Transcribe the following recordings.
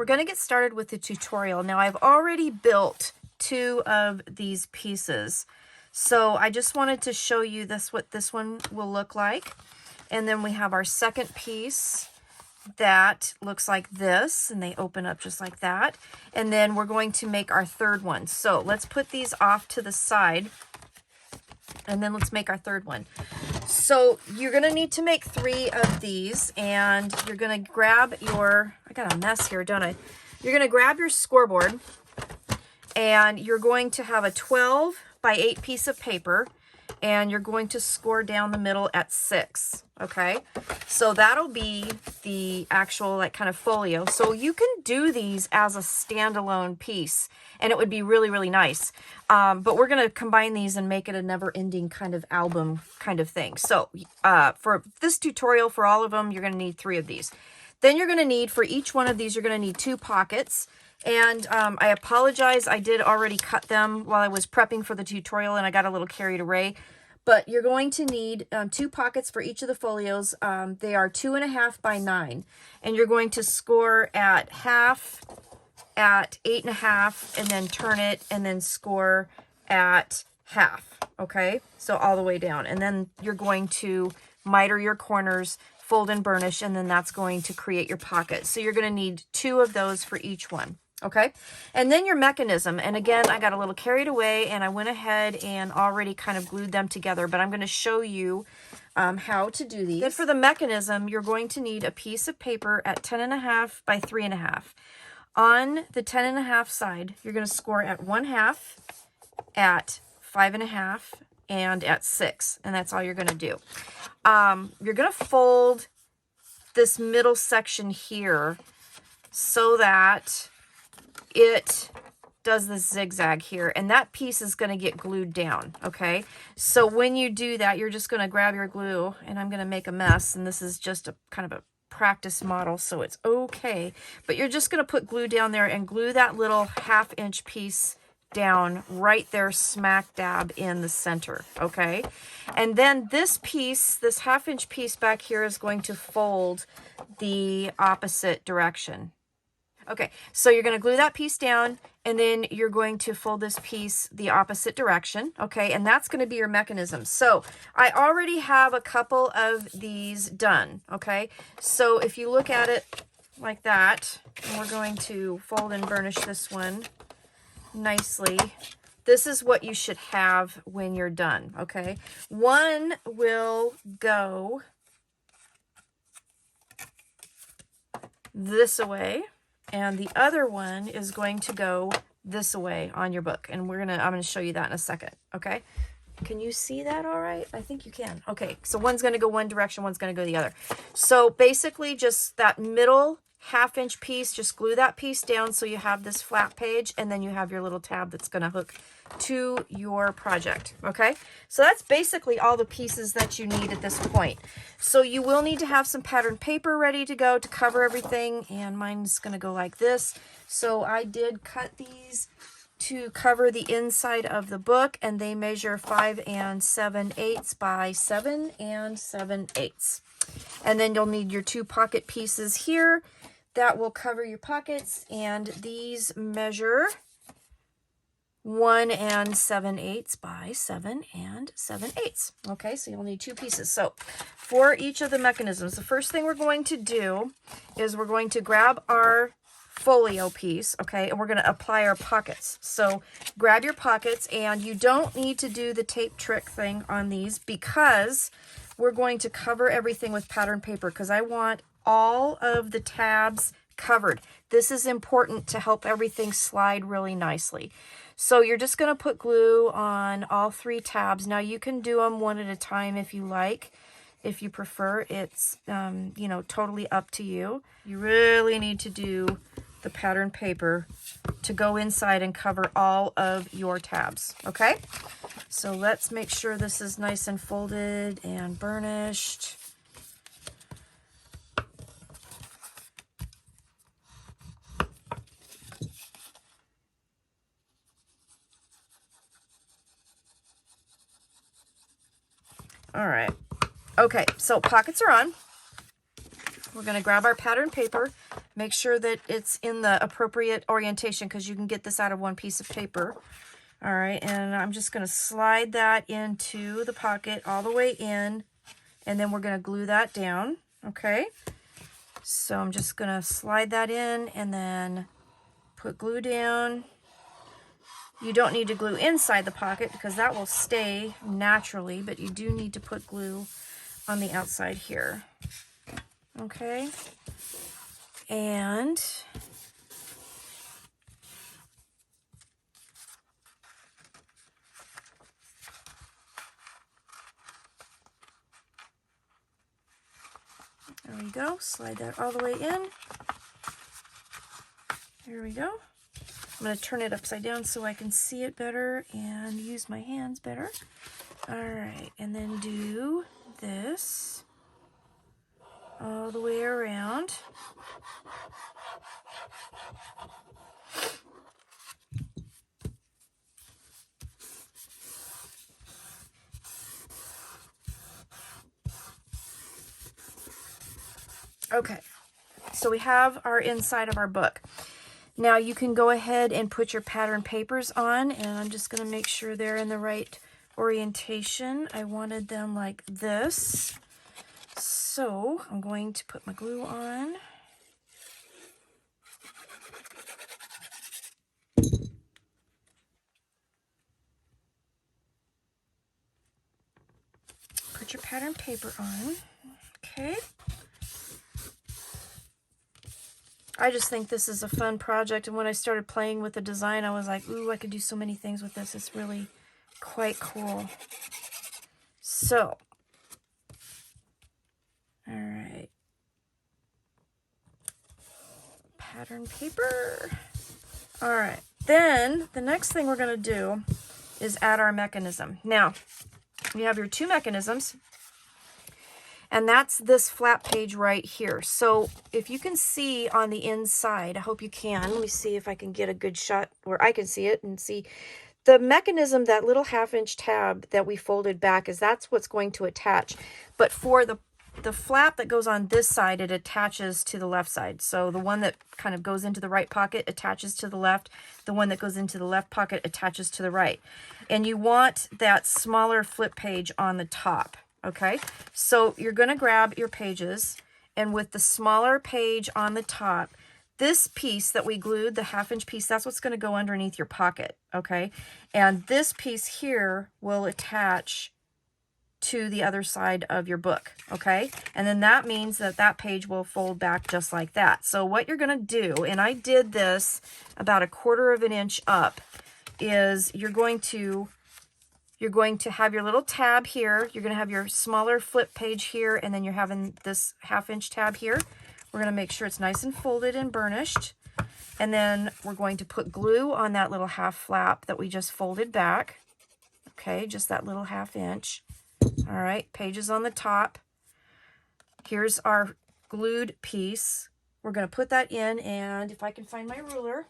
going to get started with the tutorial. Now, I've already built 2 of these pieces. So I just wanted to show you what this one will look like. And then we have our second piece that looks like this, and they open up just like that. And then we're going to make our third one. So let's put these off to the side, and then let's make our third one. So you're going to need to make 3 of these, and you're going to grab your, I got a mess here, don't I? You're going to grab your scoreboard, and you're going to have a 12 by 8 piece of paper, and you're going to score down the middle at 6, okay? So that'll be the actual like kind of folio. So you can do these as a standalone piece, and it would be really, really nice. But we're going to combine these and make it a never-ending kind of album kind of thing. So for this tutorial, for all of them, you're going to need 3 of these. Then you're going to need, for each one of these, you're going to need 2 pockets. And I apologize, I did already cut them while I was prepping for the tutorial, and I got a little carried away. But you're going to need 2 pockets for each of the folios. They are 2.5 by 9. And you're going to score at half, at 8.5, and then turn it, and then score at half. Okay, so all the way down. And then you're going to miter your corners, fold and burnish, and then that's going to create your pocket. So you're going to need 2 of those for each one. Okay, and then your mechanism. And again, I got a little carried away, and I went ahead and already kind of glued them together, but I'm going to show you how to do these. Then for the mechanism, you're going to need a piece of paper at 10.5 by 3.5. On the 10.5 side, you're going to score at 1/2, at 5.5, and at 6, and that's all you're going to do. You're going to fold this middle section here so that it does this zigzag here, and that piece is going to get glued down. Okay, so when you do that, you're just going to grab your glue, and I'm going to make a mess, and this is just a kind of a practice model, so it's okay, but you're just going to put glue down there and glue that little 1/2 inch piece down right there smack dab in the center. Okay, and then this piece, this 1/2 inch piece back here, is going to fold the opposite direction. Okay, so you're going to glue that piece down, and then you're going to fold this piece the opposite direction, okay, and that's going to be your mechanism. So I already have a couple of these done, okay, so if you look at it like that, and we're going to fold and burnish this one nicely. This is what you should have when you're done, okay? One will go this way, and the other one is going to go this way on your book. And I'm gonna show you that in a second, okay? Can you see that all right? I think you can. Okay, so one's gonna go one direction, one's gonna go the other. So basically just that middle 1/2 inch piece, just glue that piece down so you have this flat page, and then you have your little tab that's gonna hook to your project, okay? So that's basically all the pieces that you need at this point. So you will need to have some pattern paper ready to go to cover everything, and mine's gonna go like this. So I did cut these to cover the inside of the book, and they measure 5 7/8 by 7 7/8. And then you'll need your 2 pocket pieces here that will cover your pockets, and these measure 1 7/8 by 7 7/8. Okay, so you'll need 2 pieces. So for each of the mechanisms, the first thing we're going to do is we're going to grab our folio piece, okay, and we're going to apply our pockets. So grab your pockets, and you don't need to do the tape trick thing on these because we're going to cover everything with pattern paper, because I want all of the tabs covered. This is important to help everything slide really nicely. So you're just going to put glue on all 3 tabs. Now you can do them one at a time if you like. If you prefer, it's you know, totally up to you. You really need to do the pattern paper to go inside and cover all of your tabs, okay? So let's make sure this is nice and folded and burnished. All right. Okay, so pockets are on. We're going to grab our pattern paper, Make sure that it's in the appropriate orientation because you can get this out of one piece of paper. All right, and I'm just going to slide that into the pocket all the way in, and then we're going to glue that down, okay? So I'm just going to slide that in and then put glue down. You don't need to glue inside the pocket because that will stay naturally, but you do need to put glue on the outside here. Okay. And there we go. Slide that all the way in. There we go. I'm going to turn it upside down so I can see it better and use my hands better. All right, and then do this all the way around. Okay, so we have our inside of our book. Now you can go ahead and put your pattern papers on, and I'm just going to make sure they're in the right orientation. I wanted them like this. So I'm going to put my glue on. Put your pattern paper on. Okay. I just think this is a fun project, and when I started playing with the design, I was like, ooh, I could do so many things with this. It's really quite cool. So, all right. Pattern paper. All right. Then, the next thing we're going to do is add our mechanism. Now, you have your two mechanisms, and that's this flat page right here. So if you can see on the inside, I hope you can. Let me see if I can get a good shot where I can see it and see. The mechanism, that little 1/2-inch tab that we folded back, that's what's going to attach. But for the flap that goes on this side, it attaches to the left side. So the one that kind of goes into the right pocket attaches to the left. The one that goes into the left pocket attaches to the right. And you want that smaller flip page on the top. Okay, so you're going to grab your pages, and with the smaller page on the top, this piece that we glued, the 1/2-inch piece, that's what's going to go underneath your pocket, okay? And this piece here will attach to the other side of your book, okay? And then that means that that page will fold back just like that. So what you're going to do, and I did this about 1/4 of an inch up, is you're going to have your little tab here. You're going to have your smaller flip page here, and then you're having this 1/2-inch tab here. We're going to make sure it's nice and folded and burnished. And then we're going to put glue on that little 1/2 flap that we just folded back. Okay, just that little 1/2 inch. All right, pages on the top. Here's our glued piece. We're going to put that in, and if I can find my ruler,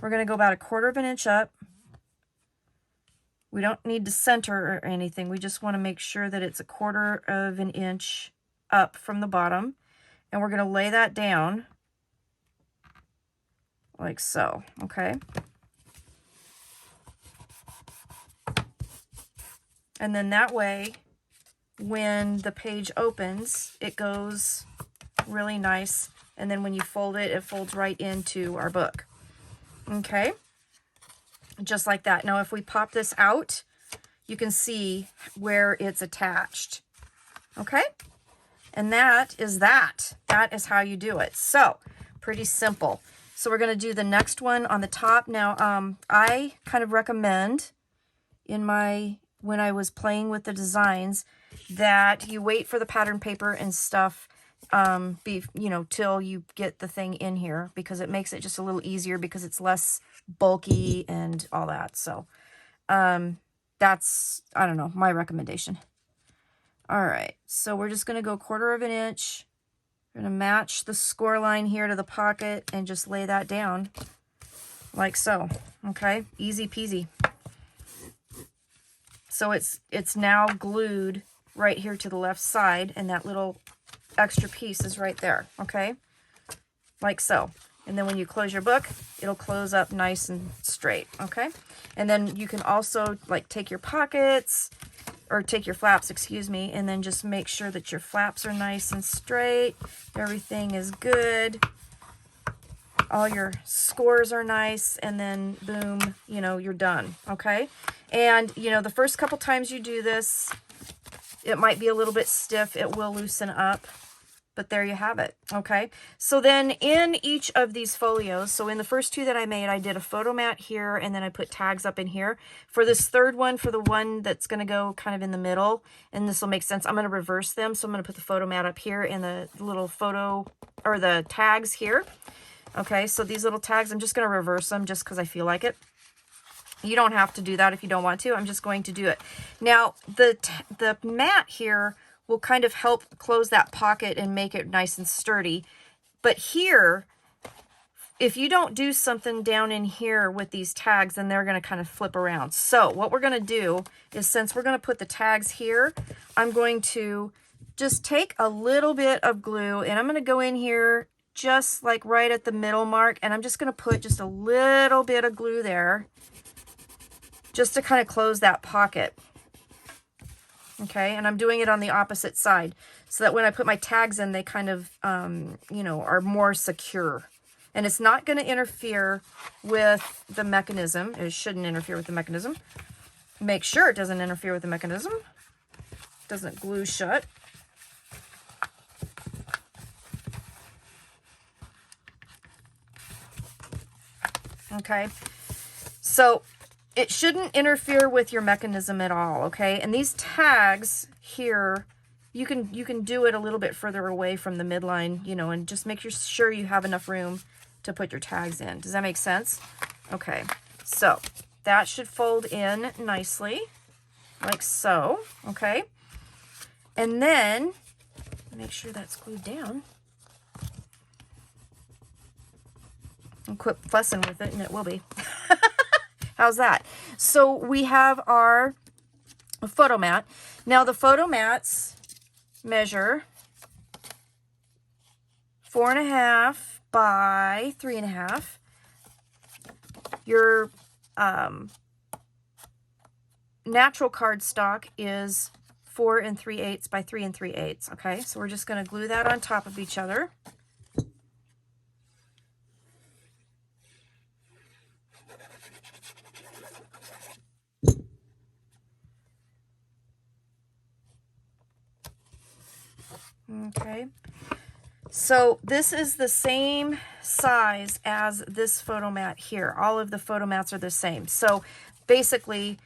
we're going to go about 1/4 of an inch up. We don't need to center or anything. We just want to make sure that it's 1/4 of an inch up from the bottom. And we're going to lay that down like so, okay? And then that way, when the page opens, it goes really nice. And then when you fold it, it folds right into our book. Okay? Just like that. Now, if we pop this out, you can see where it's attached. Okay? And that is that. That is how you do it. So, pretty simple. So we're going to do the next one on the top. Now, I kind of recommend when I was playing with the designs that you wait for the pattern paper and stuff till you get the thing in here, because it makes it just a little easier because it's less bulky and all that. So that's, I don't know, my recommendation. All right, so we're just going to go 1/4 of an inch. We're going to match the score line here to the pocket and just lay that down like so. Okay, easy peasy. So it's now glued right here to the left side, and that little extra piece is right there, okay? like so. And then when you close your book, it'll close up nice and straight, okay? And then you can also like take your pockets, or take your flaps, excuse me, and then just make sure that your flaps are nice and straight. Everything is good. All your scores are nice, and then boom, you know, you're done, okay? And, you know, the first couple times you do this, it might be a little bit stiff. It will loosen up, but there you have it, okay? So then in each of these folios, so in the first two that I made, I did a photo mat here, and then I put tags up in here. For this third one, for the one that's going to go kind of in the middle, and this will make sense, I'm going to reverse them. So I'm going to put the photo mat up here and the little photo, or the tags here. Okay, so these little tags, I'm just going to reverse them just because I feel like it. You don't have to do that if you don't want to. I'm just going to do it. Now, the mat here will kind of help close that pocket and make it nice and sturdy. But here, if you don't do something down in here with these tags, then they're going to kind of flip around. So what we're going to do is, since we're going to put the tags here, I'm going to just take a little bit of glue, and I'm going to go in here just like right at the middle mark, and I'm just going to put just a little bit of glue there just to kind of close that pocket. Okay, and I'm doing it on the opposite side so that when I put my tags in, they kind of, you know, are more secure. And it's not going to interfere with the mechanism. It shouldn't interfere with the mechanism. Make sure it doesn't interfere with the mechanism. Doesn't glue shut. Okay, so it shouldn't interfere with your mechanism at all, okay? And these tags here, you can do it a little bit further away from the midline, you know, and just make sure you have enough room to put your tags in. Does that make sense? Okay, so that should fold in nicely, like so, okay? And then, make sure that's glued down. And quit fussing with it, and it will be. How's that? So we have our photo mat. Now the photo mats measure 4.5 by 3.5. Your natural cardstock is 4 3/8 by 3 3/8. Okay, so we're just going to glue that on top of each other. Okay, so this is the same size as this photo mat here. All of the photo mats are the same. So basically,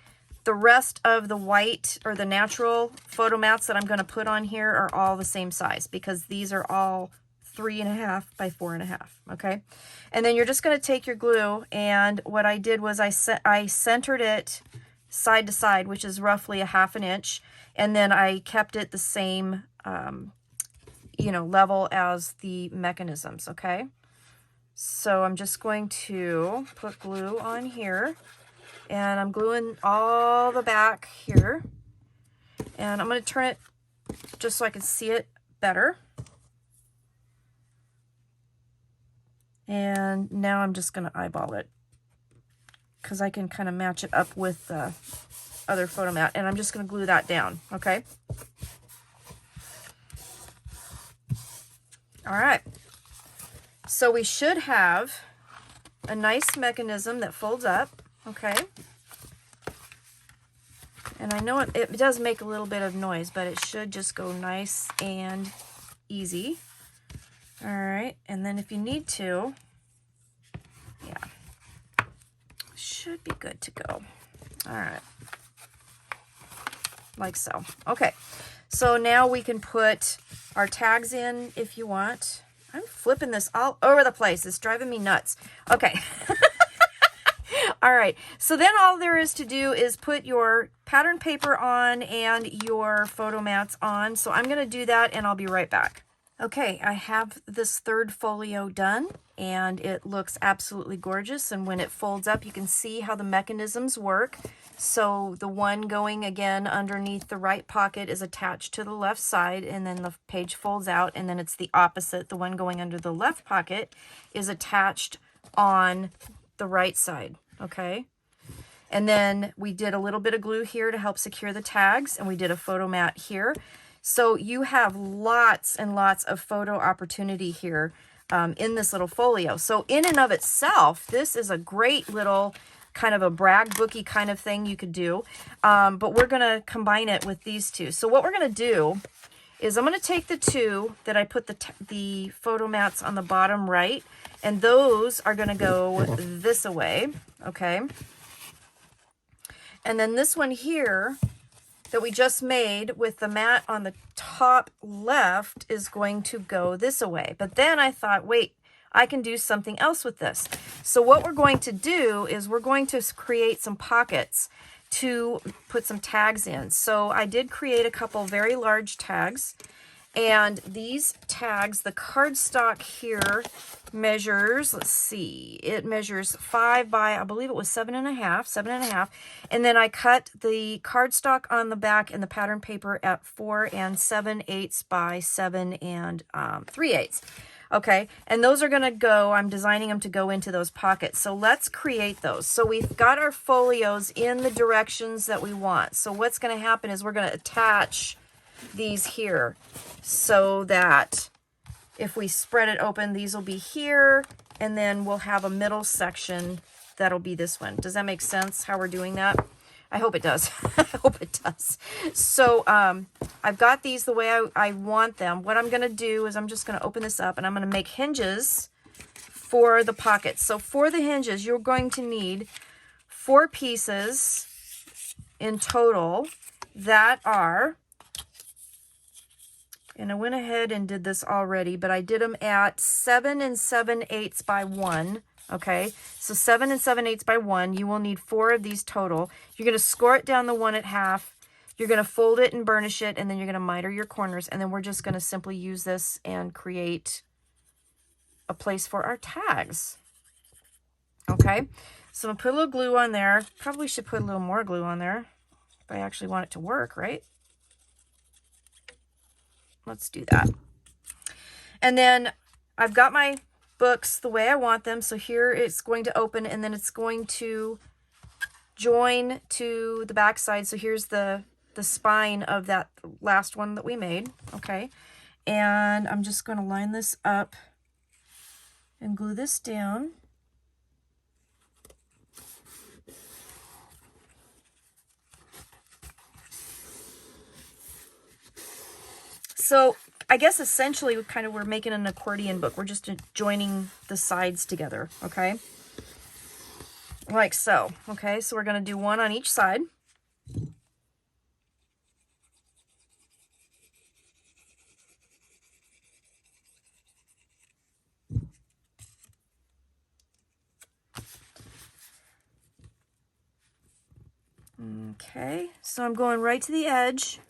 the rest of the white or the natural photo mats that I'm going to put on here are all the same size, because these are all 3.5 by 4.5. Okay, and then you're just going to take your glue, and what I did was I centered it side to side, which is roughly 1/2 inch, and then I kept it the same you know, level as the mechanisms, okay? So I'm just going to put glue on here, and I'm gluing all the back here, and I'm going to turn it just so I can see it better. And now I'm just going to eyeball it, because I can kind of match it up with the other photo mat, and I'm just going to glue that down, okay? All right, so we should have a nice mechanism that folds up, okay? And I know it does make a little bit of noise, but it should just go nice and easy. All right, and then if you need to, yeah, should be good to go. All right, like so. Okay, so now we can put our tags in if you want. I'm flipping this all over the place. It's driving me nuts. Okay. All right. So then all there is to do is put your pattern paper on and your photo mats on. So I'm going to do that, and I'll be right back. Okay, I have this third folio done, and it looks absolutely gorgeous. And when it folds up, you can see how the mechanisms work. So the one going again underneath the right pocket is attached to the left side, and then the page folds out, and then it's the opposite. The one going under the left pocket is attached on the right side, okay? And then we did a little bit of glue here to help secure the tags, and we did a photo mat here. So you have lots and lots of photo opportunity here in this little folio. So in and of itself, this is a great little kind of a brag booky kind of thing you could do. But we're going to combine it with these two. So what we're going to do is I'm going to take the two that I put the photo mats on the bottom right, and those are going to go this away, okay? And then this one here that we just made with the mat on the top left is going to go this away. But then I thought, wait, I can do something else with this. So what we're going to do is we're going to create some pockets to put some tags in. So I did create a couple very large tags. And these tags, the cardstock here measures, let's see, it measures 5 by, I believe it was 7.5. And then I cut the cardstock on the back and the pattern paper at 4 7/8 by 7 3/8. Okay, and those are going to go, I'm designing them to go into those pockets. So let's create those. So we've got our folios in the directions that we want. So what's going to happen is we're going to attach these here so that if we spread it open, these will be here, and then we'll have a middle section that'll be this one. Does that make sense how we're doing that? I hope it does. I hope it does. So I've got these the way I want them. What I'm going to do is I'm just going to open this up, and I'm going to make hinges for the pockets. So for the hinges, you're going to need 4 pieces in total that are, and I went ahead and did this already, but I did them at 7 7/8 by 1. Okay, so 7 7/8 by 1. You will need 4 of these total. You're going to score it down the 1/2. You're going to fold it and burnish it, and then you're going to miter your corners, and then we're just going to simply use this and create a place for our tags. Okay, so I'm going to put a little glue on there. Probably should put a little more glue on there if I actually want it to work, right? Let's do that. And then I've got my books the way I want them. So here it's going to open, and then it's going to join to the back side. So here's the spine of that last one that we made. Okay. And I'm just going to line this up and glue this down. So I guess essentially we're making an accordion book. We're just joining the sides together, okay? Like so, okay? So we're going to do one on each side. Okay, so I'm going right to the edge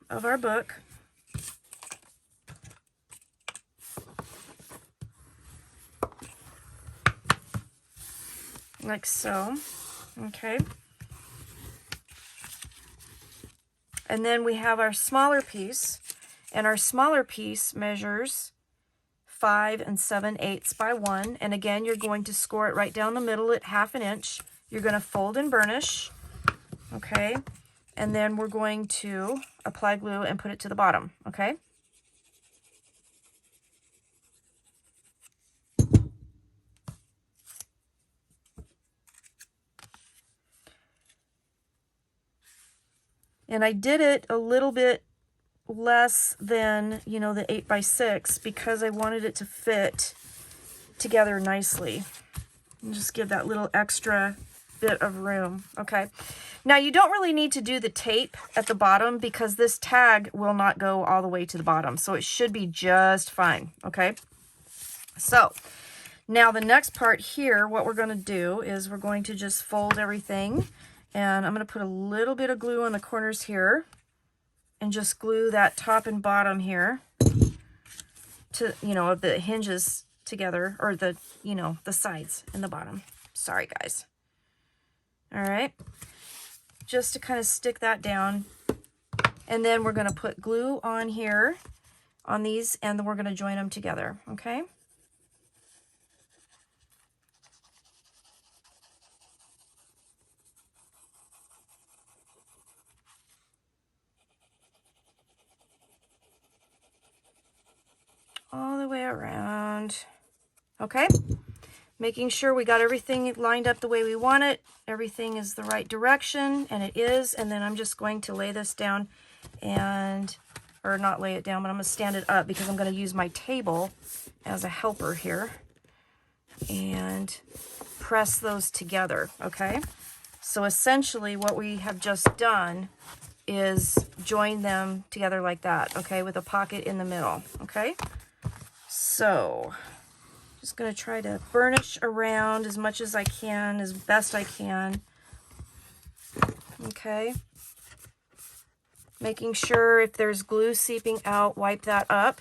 of our book. Like so. Okay. And then we have our smaller piece, and our smaller piece measures 5 7/8 by 1. And again, you're going to score it right down the middle at 1/2 inch. You're going to fold and burnish. Okay. And then we're going to apply glue and put it to the bottom, okay? And I did it a little bit less than, you know, the 8 by 6 because I wanted it to fit together nicely. And just give that little extra bit of room, okay? Now, you don't really need to do the tape at the bottom because this tag will not go all the way to the bottom. So it should be just fine, okay? So now the next part here, what we're going to do is we're going to just fold everything. And I'm going to put a little bit of glue on the corners here and just glue that top and bottom here to, you know, of the hinges together, or the, you know, the sides and the bottom. Sorry, guys. All right. Just to kind of stick that down. And then we're going to put glue on here, on these, and then we're going to join them together, okay? All the way around. Okay? Making sure we got everything lined up the way we want it. Everything is the right direction, and it is. And then I'm just going to lay this down and, or not lay it down, but I'm going to stand it up because I'm going to use my table as a helper here and press those together, okay? So essentially what we have just done is join them together like that, okay, with a pocket in the middle, okay? So just going to try to burnish around as much as I can, as best I can, okay? Making sure if there's glue seeping out, wipe that up.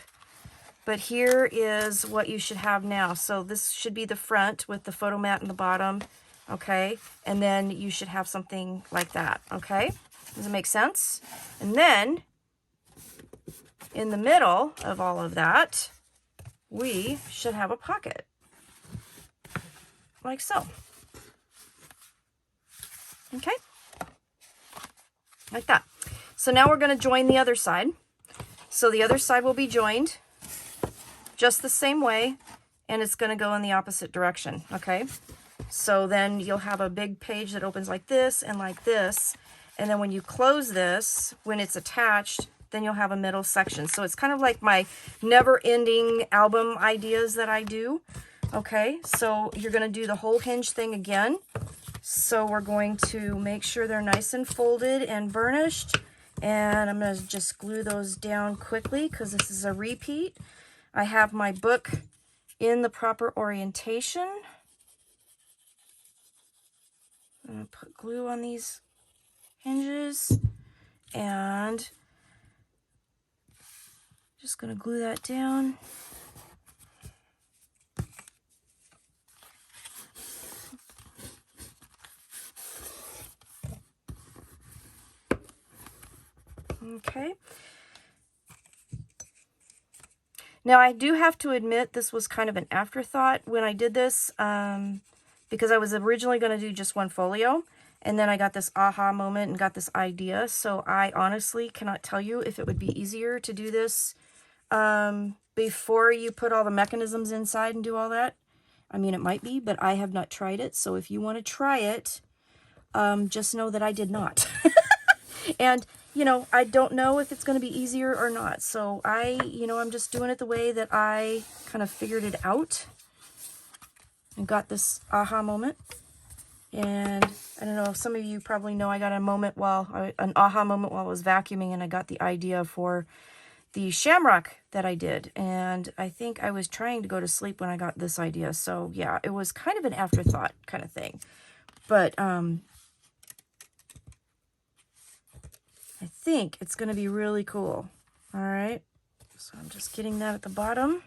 But here is what you should have now. So this should be the front with the photo mat in the bottom, okay? And then you should have something like that, okay? Does it make sense? And then in the middle of all of that, we should have a pocket, like so. Okay? Like that. So now we're going to join the other side. So the other side will be joined just the same way, and it's going to go in the opposite direction, okay? So then you'll have a big page that opens like this and like this, and then when you close this, when it's attached, then you'll have a middle section. So it's kind of like my never-ending album ideas that I do, okay? So you're going to do the whole hinge thing again. So we're going to make sure they're nice and folded and burnished, and I'm going to just glue those down quickly because this is a repeat. I have my book in the proper orientation. I'm going to put glue on these hinges and just going to glue that down. Okay. Now I do have to admit this was kind of an afterthought when I did this, because I was originally going to do just one folio, and then I got this aha moment and got this idea. So I honestly cannot tell you if it would be easier to do this before you put all the mechanisms inside and do all that. I mean, it might be, but I have not tried it. So if you want to try it, just know that I did not. And you know, I don't know if it's going to be easier or not. So I'm just doing it the way that I kind of figured it out and got this aha moment. And I don't know, some of you probably know I got an aha moment while I was vacuuming, and I got the idea for the shamrock that I did. And I think I was trying to go to sleep when I got this idea. So yeah, it was kind of an afterthought kind of thing. But I think it's going to be really cool. All right. So I'm just getting that at the bottom.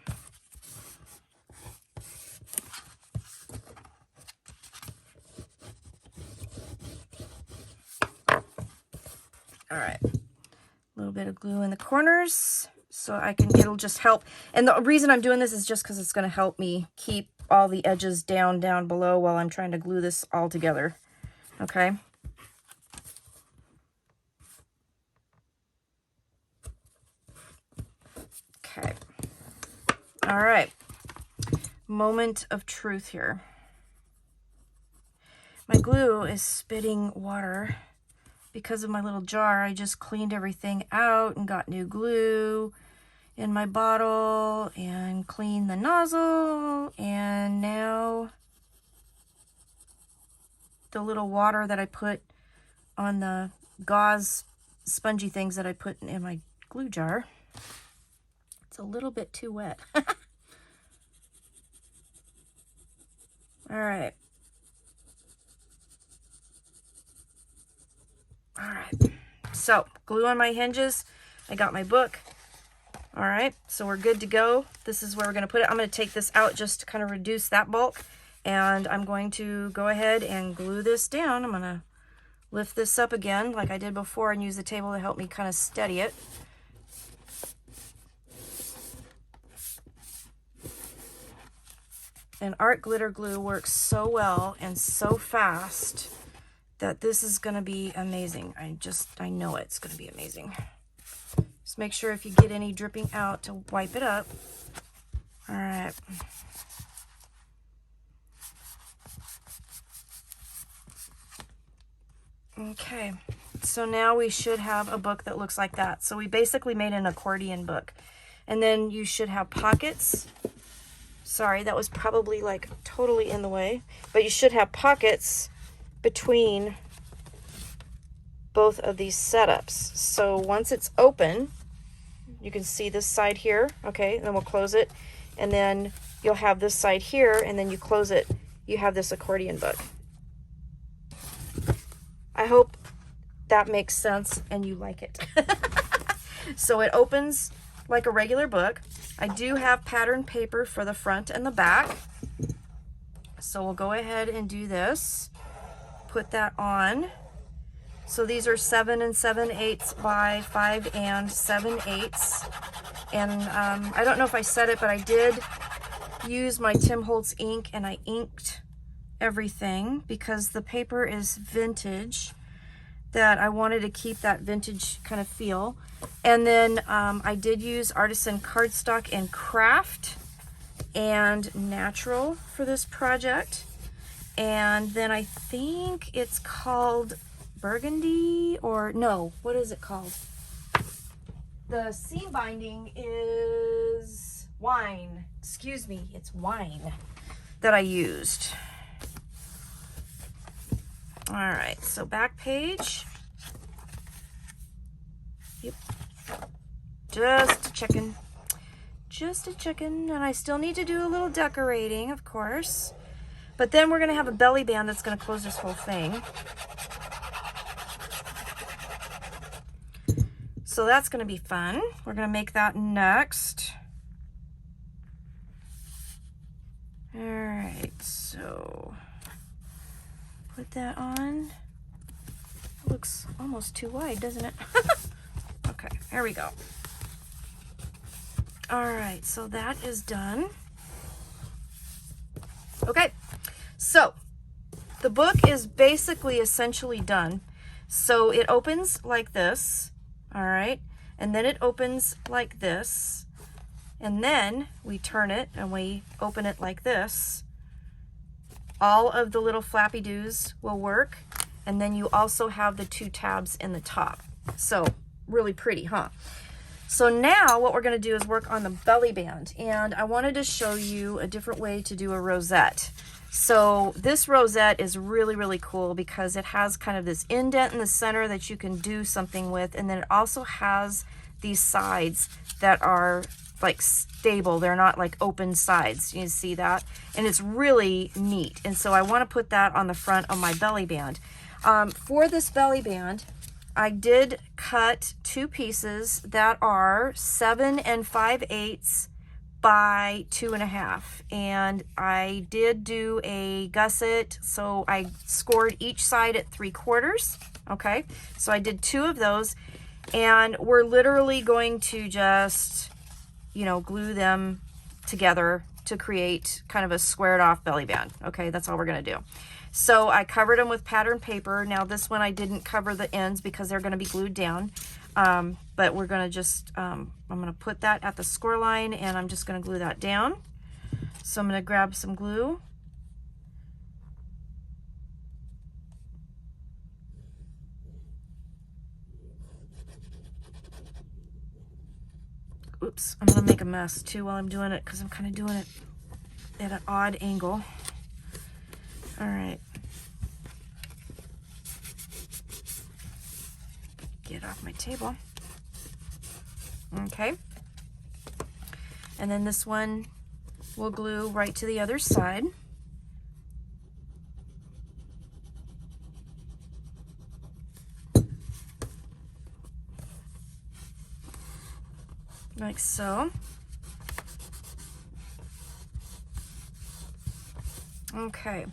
All right. A little bit of glue in the corners so it'll just help. And the reason I'm doing this is just because it's going to help me keep all the edges down below while I'm trying to glue this all together. Okay. Okay. All right. Moment of truth here. My glue is spitting water because of my little jar. I just cleaned everything out and got new glue in my bottle and cleaned the nozzle. And now the little water that I put on the gauze spongy things that I put in my glue jar, it's a little bit too wet. All right. All right. So, glue on my hinges. I got my book. All right, so we're good to go. This is where we're going to put it. I'm going to take this out just to kind of reduce that bulk. And I'm going to go ahead and glue this down. I'm going to lift this up again like I did before and use the table to help me kind of steady it. And art glitter glue works so well and so fast that this is going to be amazing. I know it's going to be amazing. Just make sure if you get any dripping out to wipe it up. All right. Okay, so now we should have a book that looks like that. So we basically made an accordion book. And then you should have pockets. Sorry, that was probably like totally in the way. But you should have pockets between both of these setups. So once it's open, you can see this side here. Okay, and then we'll close it. And then you'll have this side here, and then you close it. You have this accordion book. I hope that makes sense and you like it. So it opens like a regular book. I do have patterned paper for the front and the back. So we'll go ahead and do this. Put that on. So these are 7 7/8 by 5 7/8. And I don't know if I said it, but I did use my Tim Holtz ink, and I inked everything because the paper is vintage, that I wanted to keep that vintage kind of feel. And then I did use Artisan Cardstock and Craft and Natural for this project. And then I think it's called Burgundy, or no, what is it called? The seam binding is Wine. Excuse me, it's Wine that I used. All right, so back page. Yep. Just a checking. Just a checking. And I still need to do a little decorating, of course. But then we're going to have a belly band that's going to close this whole thing. So that's going to be fun. We're going to make that next. All right, so put that on. It looks almost too wide, doesn't it? Okay, here we go. All right, so that is done. Okay, so the book is basically essentially done. So it opens like this, all right? And then it opens like this. And then we turn it and we open it like this. All of the little flappy doos will work. And then you also have the 2 tabs in the top. So really pretty, huh? So now what we're going to do is work on the belly band. And I wanted to show you a different way to do a rosette. So this rosette is really, really cool because it has kind of this indent in the center that you can do something with. And then it also has these sides that are like stable. They're not like open sides. You see that? And it's really neat. And so I want to put that on the front of my belly band. For this belly band, I did cut 2 pieces that are 7 5/8 by 2.5. And I did do a gusset. So I scored each side at 3/4. Okay. So I did 2 of those, and we're literally going to just, you know, glue them together to create kind of a squared off belly band. Okay, that's all we're going to do. So I covered them with patterned paper. Now this one I didn't cover the ends because they're going to be glued down. But we're going to just, I'm going to put that at the score line, and I'm just going to glue that down. So I'm going to grab some glue. Oops, I'm going to make a mess too while I'm doing it because I'm kind of doing it at an odd angle. All right. Get off my table. Okay. And then this one we'll glue right to the other side. like so. Okay,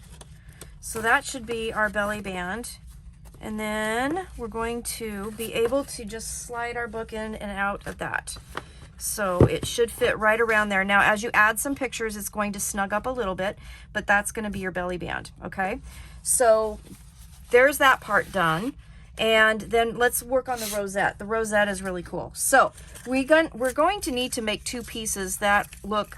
so that should be our belly band. And then we're going to be able to just slide our book in and out of that. So it should fit right around there. Now, as you add some pictures, it's going to snug up a little bit, but that's going to be your belly band, okay? So there's that part done. And then let's work on the rosette. The rosette is really cool. So we're going to need to make two pieces that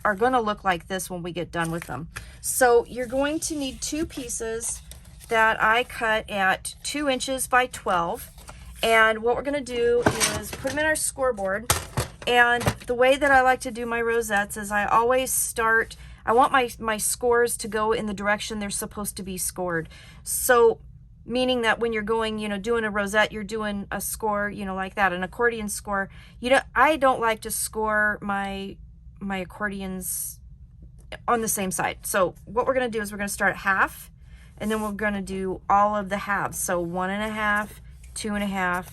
are going to look like this when we get done with them. So you're going to need two pieces that I cut at 2 inches by 12. And what we're going to do is put them in our scoreboard. And the way that I like to do my rosettes is I always start, I want my scores to go in the direction they're supposed to be scored. So meaning that when you're going, you know, doing a rosette, you're doing a score, you know, like that, an accordion score. You know, I don't like to score my accordions on the same side. So what we're going to do is we're going to start at half, and then we're going to do all of the halves. So 1.5, 2.5,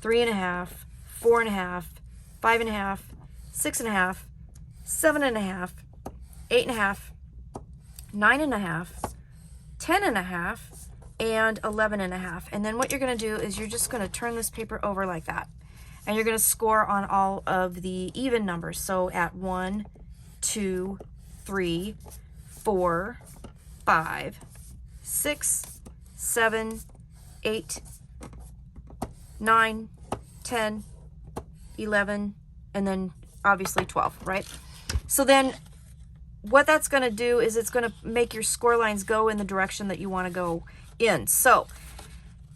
3.5, 4.5, 5.5, 6.5, 7.5, 8.5, 9.5, 10.5, and 11.5. And then what you're going to do is you're just going to turn this paper over like that. And you're going to score on all of the even numbers. So at 1, 2, 3, 4, 5, 6, 7, 8, 9, 10, 11, and then obviously 12, right? So then what that's going to do is it's going to make your score lines go in the direction that you want to go in. So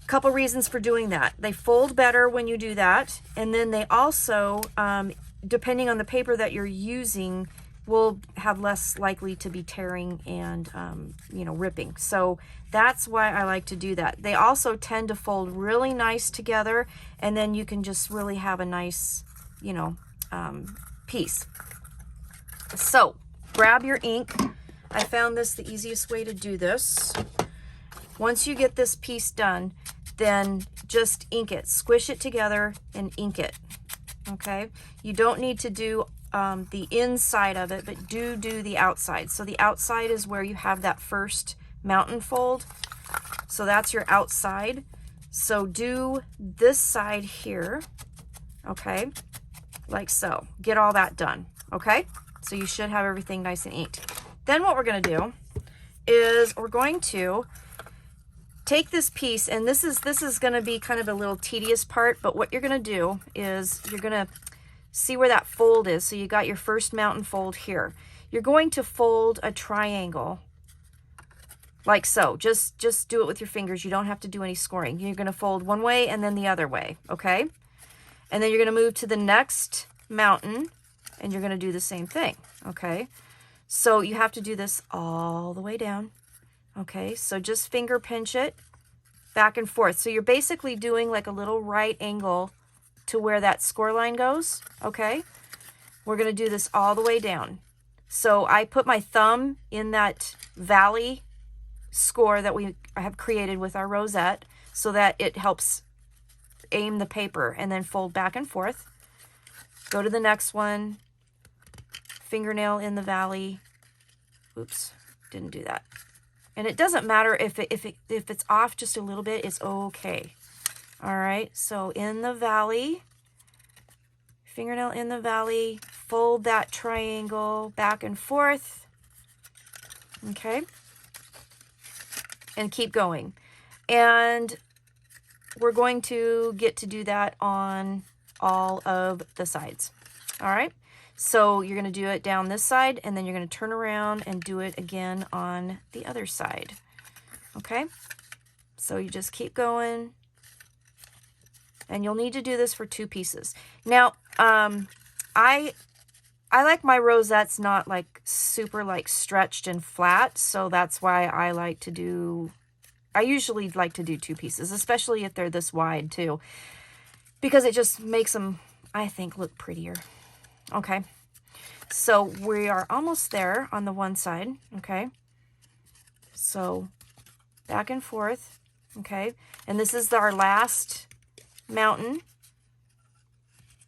a couple reasons for doing that. They fold better when you do that, and then they also, depending on the paper that you're using, will have less likely to be tearing and you know, ripping. So that's why I like to do that. They also tend to fold really nice together, and then you can just really have a nice, you know, piece. So grab your ink. I found this the easiest way to do this. Once you get this piece done, then just ink it. Squish it together and ink it, okay? You don't need to do the inside of it, but do the outside. So the outside is where you have that first mountain fold. So that's your outside. So do this side here, okay? Like so. Get all that done, okay? So you should have everything nice and inked. Then what we're going to do is we're going to take this piece, and this is going to be kind of a little tedious part, but what you're going to do is you're going to see where that fold is. So you got your first mountain fold here. You're going to fold a triangle like so. Just do it with your fingers. You don't have to do any scoring. You're going to fold one way and then the other way, okay? And then you're going to move to the next mountain, and you're going to do the same thing, okay? So you have to do this all the way down, okay? So just finger pinch it back and forth. So you're basically doing like a little right angle to where that score line goes, okay? We're going to do this all the way down. So I put my thumb in that valley score that we have created with our rosette so that it helps aim the paper, and then fold back and forth. Go to the next one, fingernail in the valley. Oops, didn't do that. And it doesn't matter if it's off just a little bit, it's okay. All right, so in the valley, fingernail in the valley, fold that triangle back and forth, okay? And keep going. And we're going to get to do that on all of the sides, all right? So you're going to do it down this side, and then you're going to turn around and do it again on the other side, okay? So you just keep going. And you'll need to do this for 2 pieces. Now, I like my rosettes not like super like stretched and flat, so that's why I usually like to do 2 pieces, especially if they're this wide too, because it just makes them, I think, look prettier. Okay, so we are almost there on the one side, okay? So back and forth, okay? And this is our last mountain,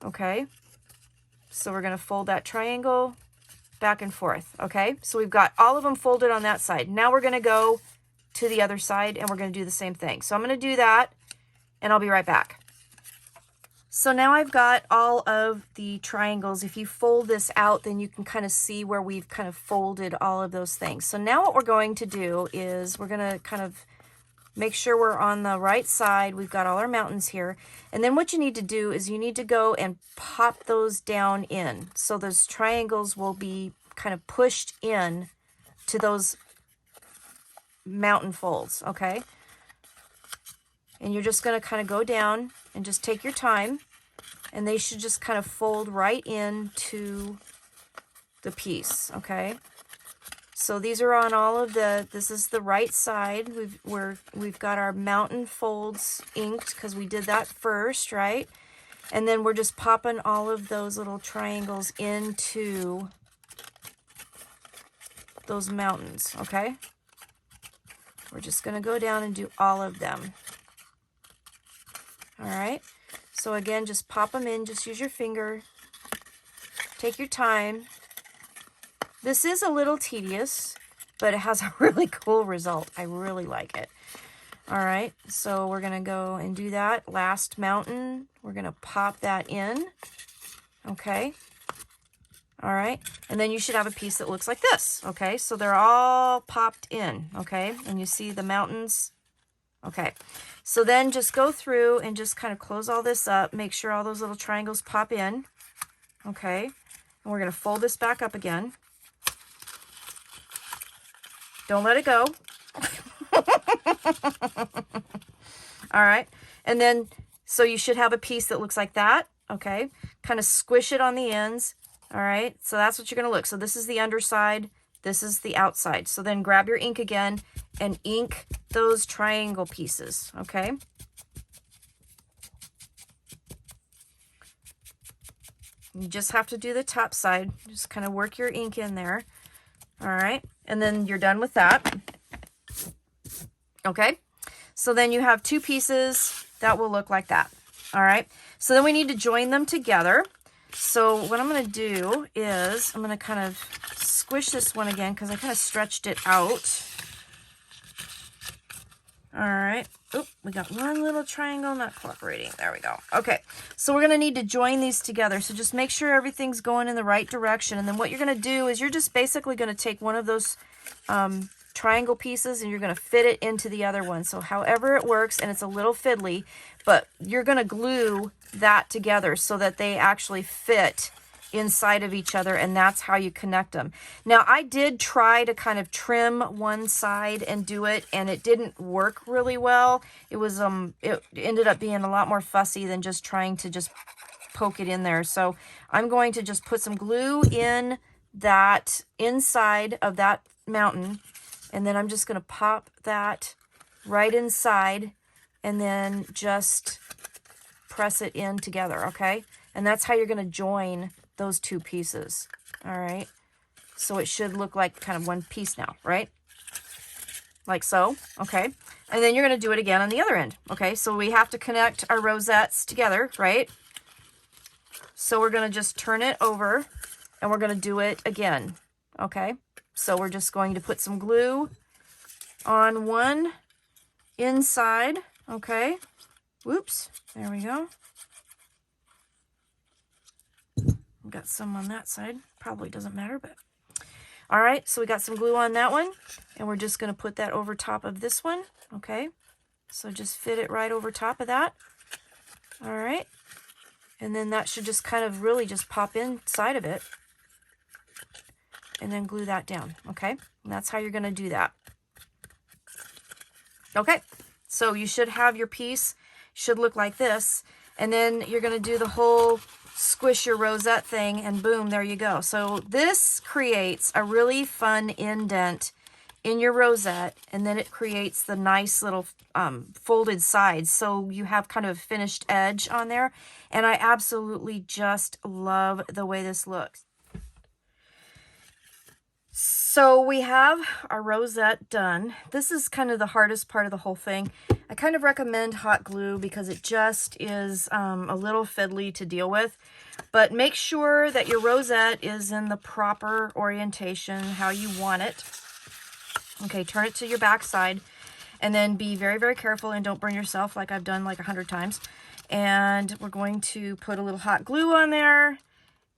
okay? So we're going to fold that triangle back and forth, okay? So we've got all of them folded on that side. Now we're going to go to the other side and we're going to do the same thing. So I'm going to do that and I'll be right back. So now I've got all of the triangles. If you fold this out, then you can kind of see where we've kind of folded all of those things. So now what we're going to do is we're going to kind of make sure we're on the right side. We've got all our mountains here. And then what you need to do is you need to go and pop those down in. So those triangles will be kind of pushed in to those mountain folds, okay? And you're just going to kind of go down and just take your time. And they should just kind of fold right into the piece, okay? So these are on all of this is the right side. We've got our mountain folds inked because we did that first, right? And then we're just popping all of those little triangles into those mountains, okay? We're just going to go down and do all of them. All right. So again, just pop them in. Just use your finger. Take your time. This is a little tedious, but it has a really cool result. I really like it. All right, so we're going to go and do that. Last mountain, we're going to pop that in. Okay. All right, and then you should have a piece that looks like this. Okay, so they're all popped in. Okay, and you see the mountains. Okay, so then just go through and just kind of close all this up. Make sure all those little triangles pop in. Okay, and we're going to fold this back up again. Don't let it go. All right. And then, so you should have a piece that looks like that. Okay. Kind of squish it on the ends. All right. So that's what you're going to look. So this is the underside. This is the outside. So then grab your ink again and ink those triangle pieces. Okay. You just have to do the top side. Just kind of work your ink in there. All right. And then you're done with that. Okay. So then you have two pieces that will look like that. All right. So then we need to join them together. So what I'm going to do is I'm going to kind of squish this one again because I kind of stretched it out. All right. Oop, we got one little triangle not cooperating. There we go. Okay. So we're going to need to join these together. So just make sure everything's going in the right direction. And then what you're going to do is you're just basically going to take one of those triangle pieces and you're going to fit it into the other one. So however it works, and it's a little fiddly, but you're going to glue that together so that they actually fit inside of each other, and that's how you connect them. Now, I did try to kind of trim one side and do it, and it didn't work really well. It was it ended up being a lot more fussy than just trying to just poke it in there. So I'm going to just put some glue in that inside of that mountain, and then I'm just going to pop that right inside and then just press it in together, okay? And that's how you're going to join those two pieces. All right. So it should look like kind of one piece now, right? Like so. Okay. And then you're going to do it again on the other end. Okay. So we have to connect our rosettes together, right? So we're going to just turn it over and we're going to do it again. Okay. So we're just going to put some glue on one inside. Okay. Whoops. There we go. Got some on that side. Probably doesn't matter, but all right. So we got some glue on that one, and we're just going to put that over top of this one. Okay. So just fit it right over top of that. All right. And then that should just kind of really just pop inside of it, and then glue that down. Okay. And that's how you're going to do that. Okay. So you should have your piece, should look like this, and then you're going to do the whole squish your rosette thing, and boom, there you go. So this creates a really fun indent in your rosette, and then it creates the nice little folded sides. So you have kind of a finished edge on there, and I absolutely just love the way this looks. So we have our rosette done. This is kind of the hardest part of the whole thing. I kind of recommend hot glue because it just is a little fiddly to deal with. But make sure that your rosette is in the proper orientation, how you want it. Okay, turn it to your back side. And then be very, very careful and don't burn yourself like I've done like 100 times. And we're going to put a little hot glue on there.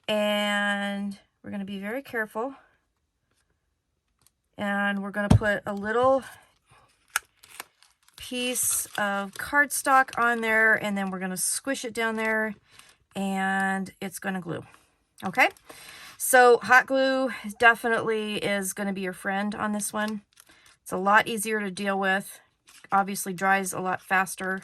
And we're going to be very careful. And we're going to put a little piece of cardstock on there. And then we're going to squish it down there. And it's going to glue. Okay? So hot glue definitely is going to be your friend on this one. It's a lot easier to deal with. Obviously dries a lot faster.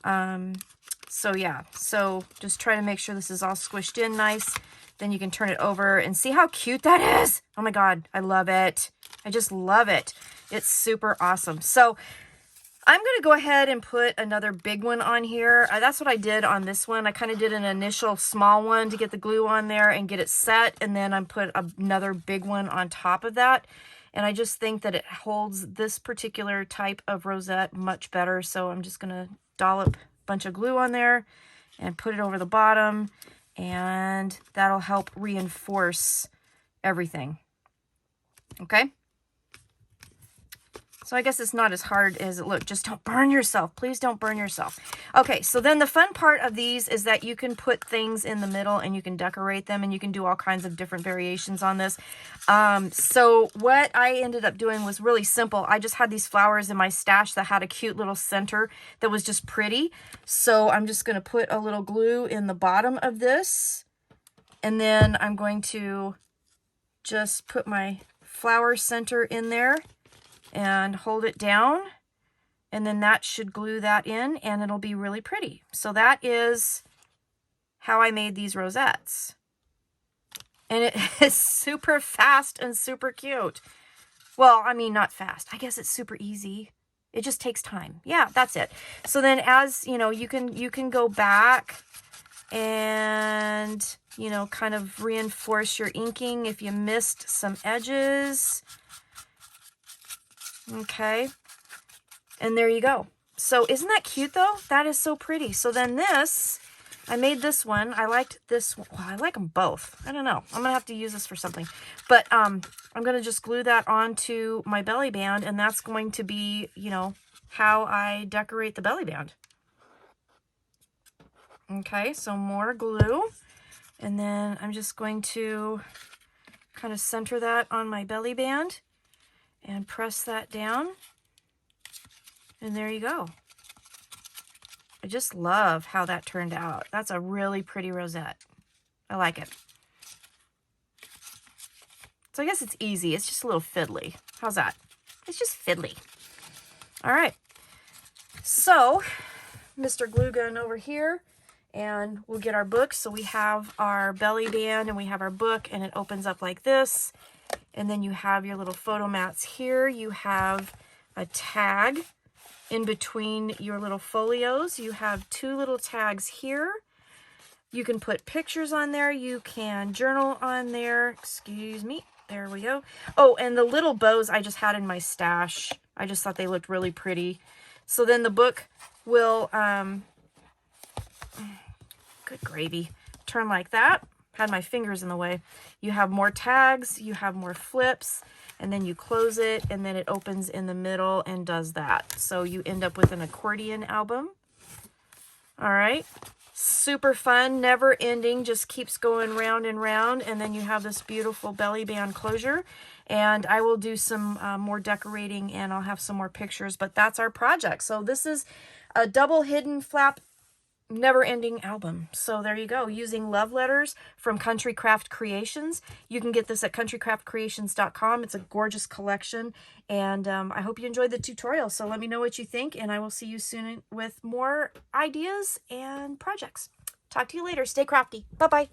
So yeah, so just try to make sure this is all squished in nice. Then you can turn it over and see how cute that is. Oh my God, I love it. I just love it. It's super awesome. So I'm going to go ahead and put another big one on here. That's what I did on this one. I kind of did an initial small one to get the glue on there and get it set. And then I put another big one on top of that. And I just think that it holds this particular type of rosette much better. So I'm just going to dollop a bunch of glue on there and put it over the bottom. And that'll help reinforce everything. Okay? So I guess it's not as hard as it looks. Just don't burn yourself. Please don't burn yourself. Okay, so then the fun part of these is that you can put things in the middle and you can decorate them and you can do all kinds of different variations on this. So what I ended up doing was really simple. I just had these flowers in my stash that had a cute little center that was just pretty. So I'm just going to put a little glue in the bottom of this. And then I'm going to just put my flower center in there and hold it down, and then that should glue that in and it'll be really pretty. So that is how I made these rosettes. And it is super fast and super cute. Well, I mean, not fast. I guess it's super easy. It just takes time. Yeah, that's it. So then as, you know, you can go back and, you know, kind of reinforce your inking if you missed some edges. Okay, and there you go. So isn't that cute though? That is so pretty. So then this, I made this one. I liked this one. Well, I like them both. I don't know. I'm gonna have to use this for something. But I'm gonna just glue that onto my belly band, and that's going to be, you know, how I decorate the belly band. Okay, so more glue. And then I'm just going to kind of center that on my belly band. And press that down. And there you go. I just love how that turned out. That's a really pretty rosette. I like it. So I guess it's easy. It's just a little fiddly. How's that? It's just fiddly. All right. So, Mr. Glue Gun over here. And we'll get our book. So we have our belly band and we have our book. And it opens up like this. And then you have your little photo mats here. You have a tag in between your little folios. You have two little tags here. You can put pictures on there. You can journal on there. Excuse me. There we go. Oh, and the little bows I just had in my stash. I just thought they looked really pretty. So then the book will, good gravy, turn like that. Had my fingers in the way. You have more tags, you have more flips, and then you close it, and then it opens in the middle and does that. So you end up with an accordion album. All right. Super fun, never ending, just keeps going round and round, and then you have this beautiful belly band closure. And I will do some more decorating, and I'll have some more pictures, but that's our project. So this is a double hidden flap never-ending album. So there you go, using love letters from Country Craft Creations. You can get this at countrycraftcreations.com. It's a gorgeous collection, and I hope you enjoyed the tutorial. So let me know what you think, and I will see you soon with more ideas and projects. Talk to you later. Stay crafty. Bye-bye.